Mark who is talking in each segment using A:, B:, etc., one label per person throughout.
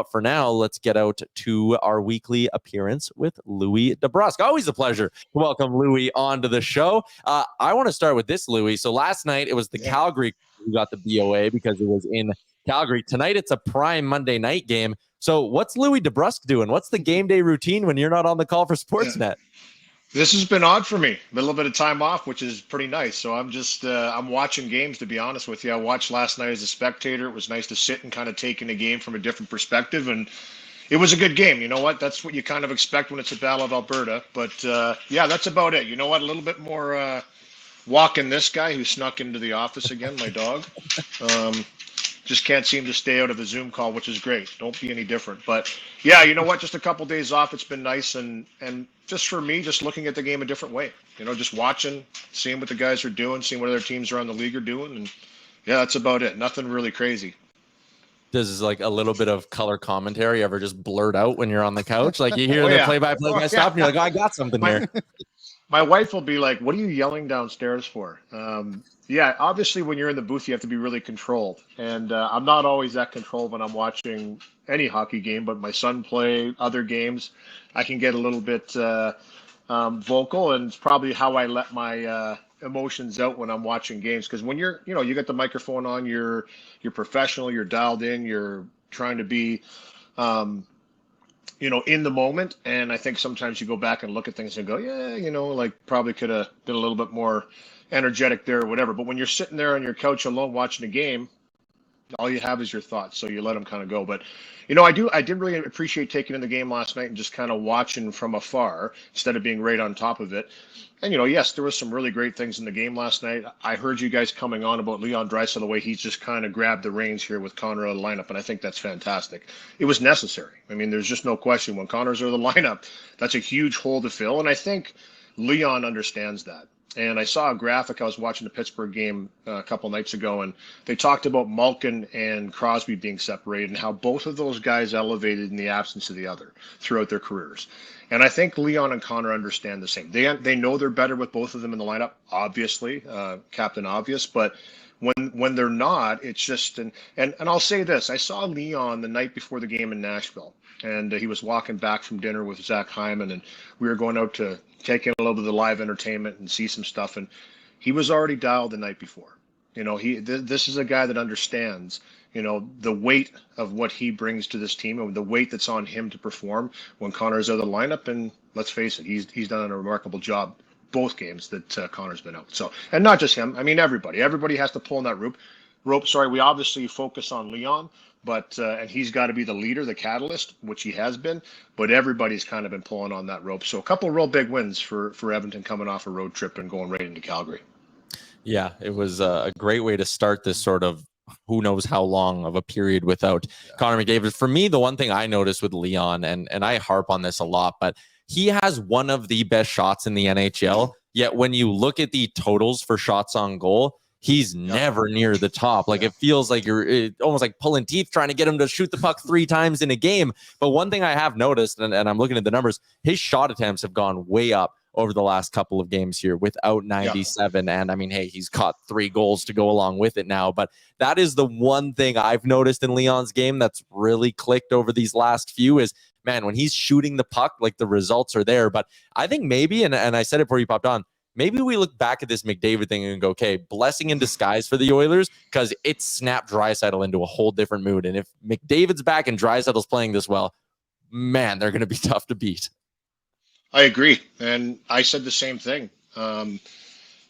A: But for now, let's get out to our weekly appearance with Louie DeBrusk. Always a pleasure to welcome Louie onto the show. I want to start with this, Louie. So last night it was the Calgary who got the BOA because it was in Calgary. Tonight it's a prime Monday night game. So what's Louie DeBrusk doing? What's the game day routine when you're not on the call for Sportsnet?
B: This has been odd for me. A little bit of time off, which is pretty nice. So I'm just I'm watching games, to be honest with you. I watched last night as a spectator. It was nice to sit and kind of take in the game from a different perspective, and it was a good game. You know what? That's what you kind of expect when it's a Battle of Alberta. But yeah, that's about it. You know what? A little bit more walking this guy who snuck into the office again, my dog. Just can't seem to stay out of a Zoom call, which is great. Don't be any different. But yeah, you know what? Just a couple days off. It's been nice. And just for me, just looking at the game a different way, you know, just watching, seeing what the guys are doing, seeing what other teams around the league are doing. And yeah, that's about it. Nothing really crazy.
A: Does like a little bit of color commentary ever just blurt out when you're on the couch? Like you hear the play-by-play guy stop and you're like, oh, I got something there.
B: My wife will be like, what are you yelling downstairs for? Yeah, obviously when you're in the booth, you have to be really controlled. And I'm not always that controlled when I'm watching any hockey game, but my son play other games. I can get a little bit vocal, and it's probably how I let my emotions out when I'm watching games. Because when you're, you know, you got the microphone on, you're professional, you're dialed in, you're trying to be, you know, in the moment. And I think sometimes you go back and look at things and go, yeah, you know, like probably could have been a little bit more energetic there or whatever. But when you're sitting there on your couch alone watching a game, all you have is your thoughts. So you let them kind of go. But, you know, I did really appreciate taking in the game last night and just kind of watching from afar instead of being right on top of it. And, you know, yes, there was some really great things in the game last night. I heard you guys coming on about Leon Draisaitl, the way he's just kind of grabbed the reins here with Connor out of the lineup, and I think that's fantastic. It was necessary. I mean, there's just no question. When Connor's out of the lineup, that's a huge hole to fill, and I think Leon understands that. And I saw a graphic. I was watching the Pittsburgh game a couple nights ago, and they talked about Malkin and Crosby being separated and how both of those guys elevated in the absence of the other throughout their careers. And I think Leon and Connor understand the same. They know they're better with both of them in the lineup, obviously, Captain Obvious. But when they're not, it's just and I'll say this: I saw Leon the night before the game in Nashville, and he was walking back from dinner with Zach Hyman, and we were going out to take in a little bit of the live entertainment and see some stuff, and he was already dialed the night before. You know, this is a guy that understands, you know, the weight of what he brings to this team and the weight that's on him to perform when Connor's out of the lineup. And let's face it, he's done a remarkable job both games that Connor's been out. So, and not just him. I mean, everybody has to pull on that rope. Sorry, we obviously focus on Leon, but and he's got to be the leader, the catalyst, which he has been. But everybody's kind of been pulling on that rope. So a couple of real big wins for Edmonton coming off a road trip and going right into Calgary.
A: Yeah, it was a great way to start this sort of who knows how long of a period without Connor McDavid. For me, the one thing I noticed with Leon, and I harp on this a lot, but he has one of the best shots in the NHL. Yet when you look at the totals for shots on goal, he's never near the top. Like it feels like you're almost like pulling teeth trying to get him to shoot the puck 3 times in a game. But one thing I have noticed, and I'm looking at the numbers, his shot attempts have gone way up over the last couple of games here without 97. And I mean, hey, he's caught 3 goals to go along with it now. But that is the one thing I've noticed in Leon's game that's really clicked over these last few is, man, when he's shooting the puck, like the results are there. But I think maybe, and I said it before you popped on, maybe we look back at this McDavid thing and go, okay, blessing in disguise for the Oilers, because it snapped Draisaitl into a whole different mood. And if McDavid's back and Draisaitl's playing this well, man, they're going to be tough to beat.
B: I agree. And I said the same thing.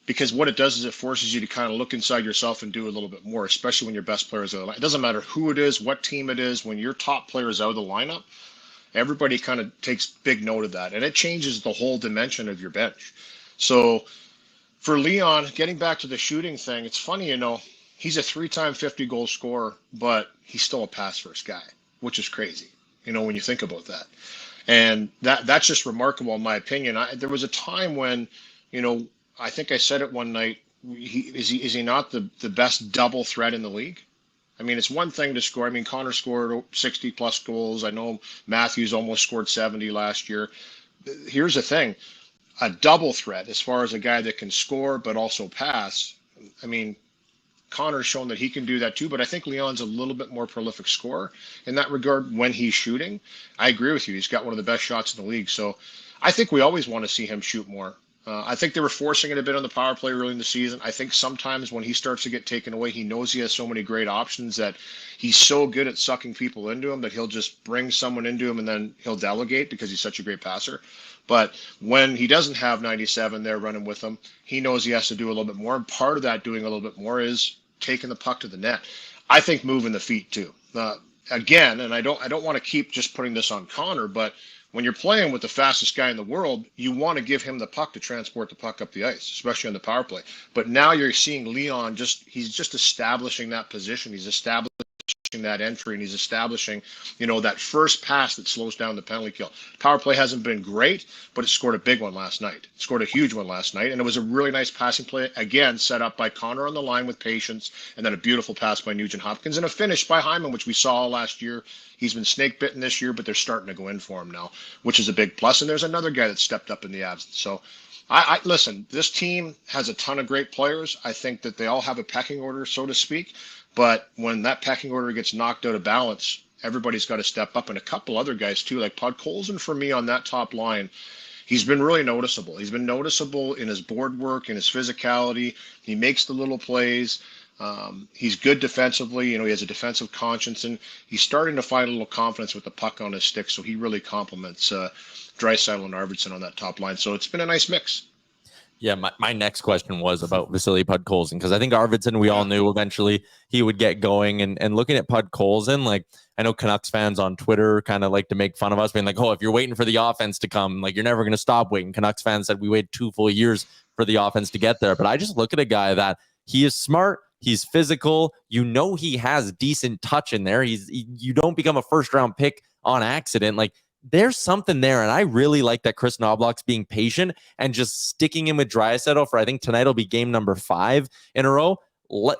B: Because what it does is it forces you to kind of look inside yourself and do a little bit more, especially when your best players are. It doesn't matter who it is, what team it is. When your top player is out of the lineup, everybody kind of takes big note of that. And it changes the whole dimension of your bench. So for Leon, getting back to the shooting thing, it's funny, you know, he's a 3-time 50-goal scorer, but he's still a pass-first guy, which is crazy, you know, when you think about that. And that's just remarkable, in my opinion. There was a time when, you know, I think I said it one night, is he not the best double threat in the league? I mean, it's one thing to score. I mean, Connor scored 60-plus goals. I know Matthews almost scored 70 last year. Here's the thing. A double threat, as far as a guy that can score but also pass, I mean, Connor's shown that he can do that too, but I think Leon's a little bit more prolific scorer in that regard when he's shooting. I agree with you. He's got one of the best shots in the league. So I think we always want to see him shoot more. I think they were forcing it a bit on the power play early in the season. I think sometimes when he starts to get taken away, he knows he has so many great options that he's so good at sucking people into him that he'll just bring someone into him and then he'll delegate because he's such a great passer. But when he doesn't have 97 there running with him, he knows he has to do a little bit more. And part of that doing a little bit more is taking the puck to the net. I think moving the feet too. Again, and I don't want to keep just putting this on Connor, but when you're playing with the fastest guy in the world, you want to give him the puck to transport the puck up the ice, especially on the power play. But now you're seeing Leon he's just establishing that position. He's establishing that entry, and he's establishing, that first pass that slows down the penalty kill. Power play hasn't been great, but it scored a big one last night. It scored a huge one last night, and it was a really nice passing play, again, set up by Connor on the line with patience, and then a beautiful pass by Nugent Hopkins, and a finish by Hyman, which we saw last year. He's been snake bitten this year, but they're starting to go in for him now, which is a big plus. And there's another guy that stepped up in the absence. So I listen, this team has a ton of great players. I think that they all have a pecking order, so to speak. But when that pecking order gets knocked out of balance, everybody's got to step up. And a couple other guys too, like Podkolzin for me on that top line, he's been really noticeable. He's been noticeable in his board work, in his physicality. He makes the little plays. He's good defensively. He has a defensive conscience, and he's starting to find a little confidence with the puck on his stick. So he really complements Draisaitl and Arvidsson on that top line. So it's been a nice mix.
A: Yeah, my next question was about Vasily Podkolzin, because I think Arvidsson, we all knew eventually he would get going. And looking at Podkolzin, like, I know Canucks fans on Twitter kind of like to make fun of us, being like, oh, if you're waiting for the offense to come, like, you're never going to stop waiting. Canucks fans said we waited 2 full years for the offense to get there. But I just look at a guy that he is smart. He's physical. He has decent touch in there. You don't become a first-round pick on accident. Like, there's something there, and I really like that Chris Knobloch's being patient and just sticking him with Draisaitl for, I think tonight will be game number 5 in a row.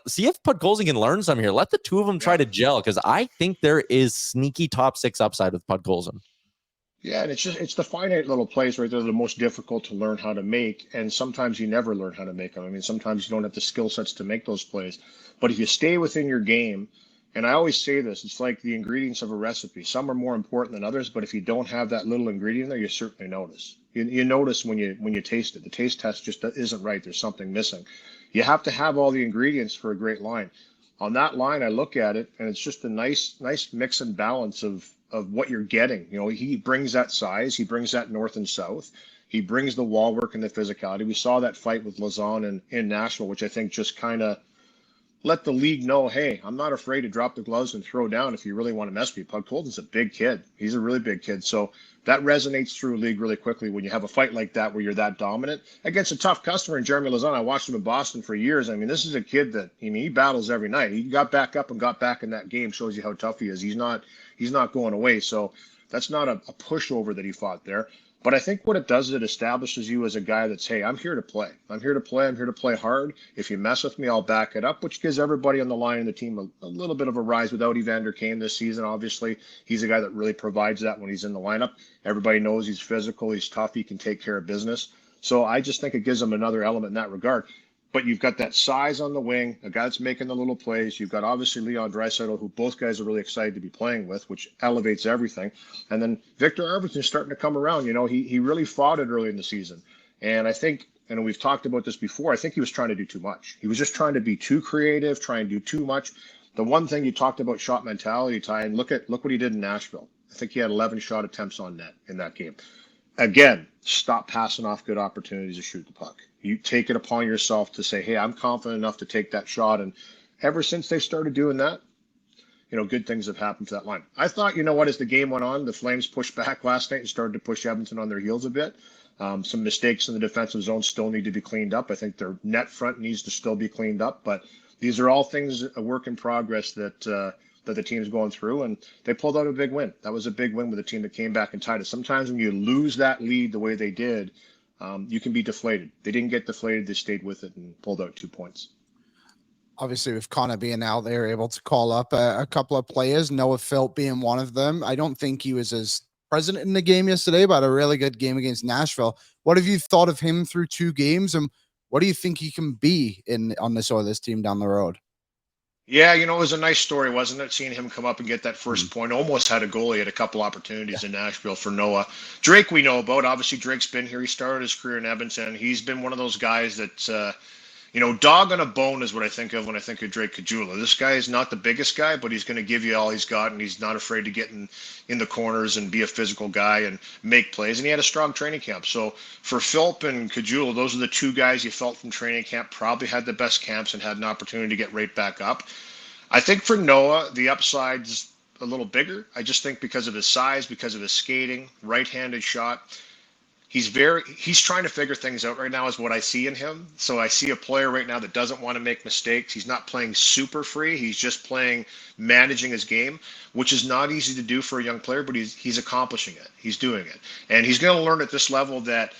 A: See if Podkolzin can learn some here. Let the two of them try to gel, because I think there is sneaky top 6 upside with Podkolzin.
B: Yeah, and it's the finite little plays right there that are the most difficult to learn how to make, and sometimes you never learn how to make them. I mean, sometimes you don't have the skill sets to make those plays. But if you stay within your game, and I always say this, it's like the ingredients of a recipe. Some are more important than others, but if you don't have that little ingredient there, you certainly notice. You notice when you taste it. The taste test just isn't right. There's something missing. You have to have all the ingredients for a great line. On that line, I look at it, and it's just a nice mix and balance of what you're getting. He brings that size. He brings that north and south. He brings the wall work and the physicality. We saw that fight with Lausanne in Nashville, which I think just kind of let the league know, hey, I'm not afraid to drop the gloves and throw down if you really want to mess with me. Podkolzin's a big kid. He's a really big kid. So that resonates through a league really quickly when you have a fight like that where you're that dominant against a tough customer in Jeremy Lauzon. I watched him in Boston for years. I mean, this is a kid that, he battles every night. He got back up and got back in that game. Shows you how tough he is. He's not going away. So that's not a pushover that he fought there. But I think what it does is it establishes you as a guy that's, hey, I'm here to play. I'm here to play. I'm here to play hard. If you mess with me, I'll back it up, which gives everybody on the line and the team a little bit of a rise without Evander Kane this season. Obviously, he's a guy that really provides that when he's in the lineup. Everybody knows he's physical. He's tough. He can take care of business. So I just think it gives him another element in that regard. But you've got that size on the wing, a guy that's making the little plays. You've got obviously Leon Draisaitl, who both guys are really excited to be playing with, which elevates everything. And then Victor Arvidsson's starting to come around. He really fought it early in the season. And I think, and we've talked about this before, I think he was trying to do too much. He was just trying to be too creative, trying to do too much. The one thing you talked about shot mentality, Ty, and look what he did in Nashville. I think he had 11 shot attempts on net in that game. Again, stop passing off good opportunities to shoot the puck. You take it upon yourself to say, hey, I'm confident enough to take that shot. And ever since they started doing that, good things have happened to that line. I thought, as the game went on, the Flames pushed back last night and started to push Edmonton on their heels a bit. Some mistakes in the defensive zone still need to be cleaned up. I think their net front needs to still be cleaned up. But these are all things, a work in progress that the team's going through, and they pulled out a big win. That was a big win with a team that came back and tied it. Sometimes when you lose that lead the way they did, you can be deflated. They didn't get deflated. They stayed with it and pulled out 2 points.
C: Obviously, with Connor being out, they were able to call up a couple of players, Noah Philp being one of them. I don't think he was as present in the game yesterday, but a really good game against Nashville. What have you thought of him through 2 games, and what do you think he can be on this Oilers team down the road?
B: Yeah, it was a nice story, wasn't it? Seeing him come up and get that first point. Almost had a goal. He had a couple opportunities in Nashville for Noah. Drake, we know about. Obviously, Drake's been here. He started his career in Edmonton. He's been one of those guys that, dog on a bone is what I think of when I think of Drake Caggiula. This guy is not the biggest guy, but he's going to give you all he's got, and he's not afraid to get in the corners and be a physical guy and make plays. And he had a strong training camp. So for Philp and Caggiula, those are the two guys you felt from training camp probably had the best camps and had an opportunity to get right back up. I think for Noah, the upside's a little bigger. I just think because of his size, because of his skating, right-handed shot, he's trying to figure things out right now is what I see in him. So I see a player right now that doesn't want to make mistakes. He's not playing super free. He's just playing, managing his game, which is not easy to do for a young player, but he's accomplishing it. He's doing it. And he's going to learn at this level that,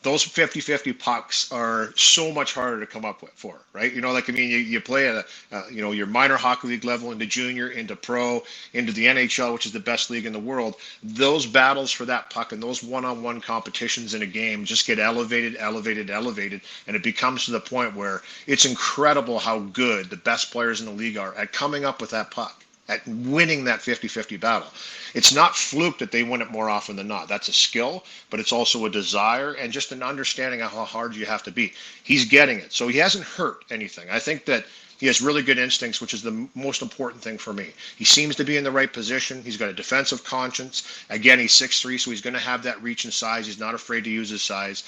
B: those 50-50 pucks are so much harder to come up with for, right? You play at your minor hockey league level into junior, into pro, into the NHL, which is the best league in the world. Those battles for that puck and those one-on-one competitions in a game just get elevated, and it becomes to the point where it's incredible how good the best players in the league are at coming up with that puck, at winning that 50-50 battle. It's not fluke that they win it more often than not. That's a skill, but it's also a desire and just an understanding of how hard you have to be. He's getting it. So he hasn't hurt anything. I think that he has really good instincts, which is the most important thing for me. He seems to be in the right position. He's got a defensive conscience. Again, he's 6'3", so he's going to have that reach and size. He's not afraid to use his size.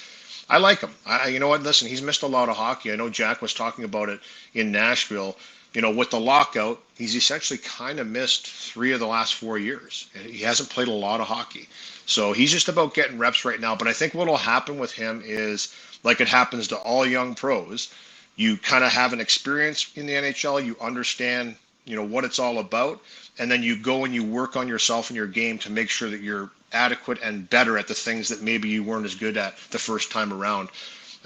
B: I like him. You know what? Listen, he's missed a lot of hockey. I know Jack was talking about it in Nashville. With the lockout, he's essentially kind of missed 3 of the last 4 years. He hasn't played a lot of hockey. So he's just about getting reps right now. But I think what will happen with him is, like it happens to all young pros, you kind of have an experience in the NHL, you understand, what it's all about, and then you go and you work on yourself and your game to make sure that you're adequate and better at the things that maybe you weren't as good at the first time around.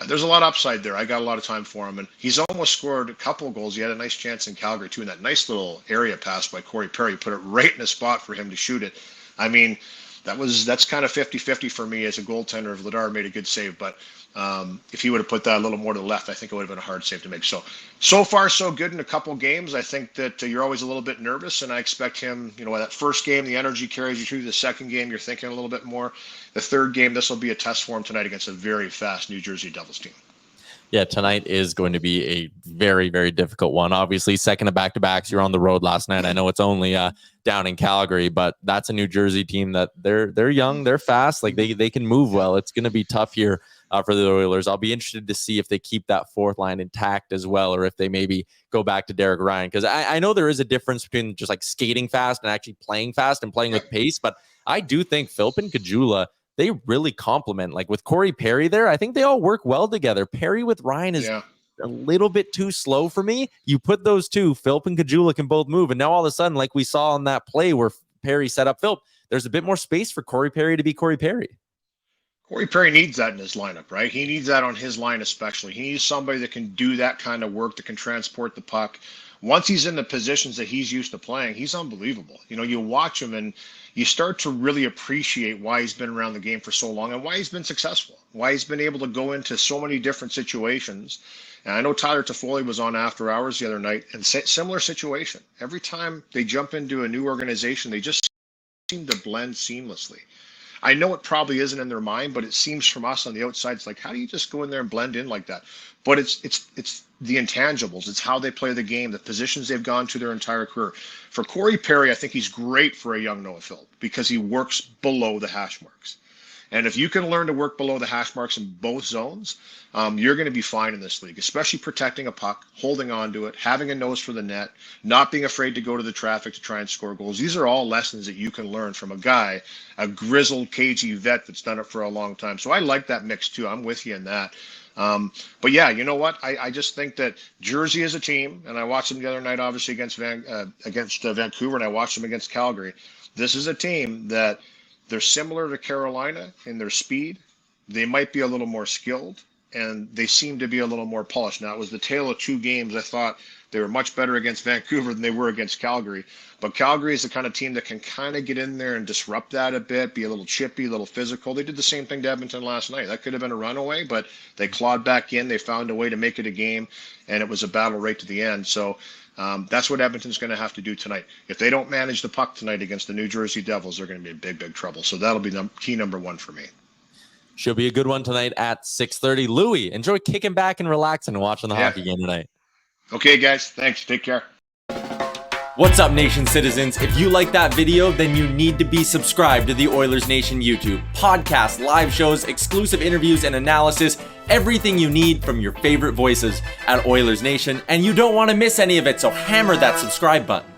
B: There's a lot of upside there. I got a lot of time for him, and he's almost scored a couple of goals. He had a nice chance in Calgary too, in that nice little area pass by Cory Perry, put it right in a spot for him to shoot it. I mean, that's kind of 50-50 for me as a goaltender. If Vladar made a good save, but if he would have put that a little more to the left, I think it would have been a hard save to make. So far so good in a couple games. I think that you're always a little bit nervous, and I expect him, that first game, the energy carries you through. The second game, you're thinking a little bit more. The third game, this will be a test for him tonight against a very fast New Jersey Devils team.
A: Yeah, tonight is going to be a very, very difficult one. Obviously, second of back-to-backs. You're on the road last night. I know it's only down in Calgary, but that's a New Jersey team that they're young, they're fast, like they can move well. It's going to be tough here for the Oilers. I'll be interested to see if they keep that fourth line intact as well, or if they maybe go back to Derek Ryan, because I know there is a difference between just like skating fast and actually playing fast and playing with pace, but I do think Philp and Caggiula, they really complement. Like with Cory Perry there, I think they all work well together. Perry with Ryan is a little bit too slow for me. You put those two, Philp and Caggiula can both move. And now all of a sudden, like we saw on that play where Perry set up Philp, there's a bit more space for Cory Perry to be Cory Perry.
B: Cory Perry needs that in his lineup, right? He needs that on his line especially. He needs somebody that can do that kind of work, that can transport the puck. Once he's in the positions that he's used to playing, he's unbelievable. You watch him and you start to really appreciate why he's been around the game for so long and why he's been successful, why he's been able to go into so many different situations. And I know Tyler Toffoli was on After Hours the other night, and similar situation. Every time they jump into a new organization, they just seem to blend seamlessly. I know it probably isn't in their mind, but it seems from us on the outside, it's like, how do you just go in there and blend in like that? But it's the intangibles. It's how they play the game, the positions they've gone to their entire career. For Cory Perry, I think he's great for a young Noah Philp because he works below the hash marks. And if you can learn to work below the hash marks in both zones, you're going to be fine in this league, especially protecting a puck, holding on to it, having a nose for the net, not being afraid to go to the traffic to try and score goals. These are all lessons that you can learn from a guy, a grizzled, cagey vet that's done it for a long time. So I like that mix too. I'm with you in that. But yeah, you know what? I just think that Jersey is a team, and I watched them the other night, obviously against Vancouver, and I watched them against Calgary. This is a team that they're similar to Carolina in their speed. They might be a little more skilled, and they seem to be a little more polished. Now, it was the tale of two games. I thought they were much better against Vancouver than they were against Calgary. But Calgary is the kind of team that can kind of get in there and disrupt that a bit, be a little chippy, a little physical. They did the same thing to Edmonton last night. That could have been a runaway, but they clawed back in. They found a way to make it a game, and it was a battle right to the end. So That's what Edmonton's going to have to do tonight. If they don't manage the puck tonight against the New Jersey Devils, they're going to be in big, big trouble. So that'll be key number one for me.
A: Should be a good one tonight at 6:30. Louie, enjoy kicking back and relaxing and watching the hockey game tonight.
B: Okay, guys. Thanks. Take care.
A: What's up, Nation citizens? If you like that video, then you need to be subscribed to the Oilers Nation YouTube. Podcasts, live shows, exclusive interviews, and analysis. Everything you need from your favorite voices at Oilers Nation. And you don't want to miss any of it, so hammer that subscribe button.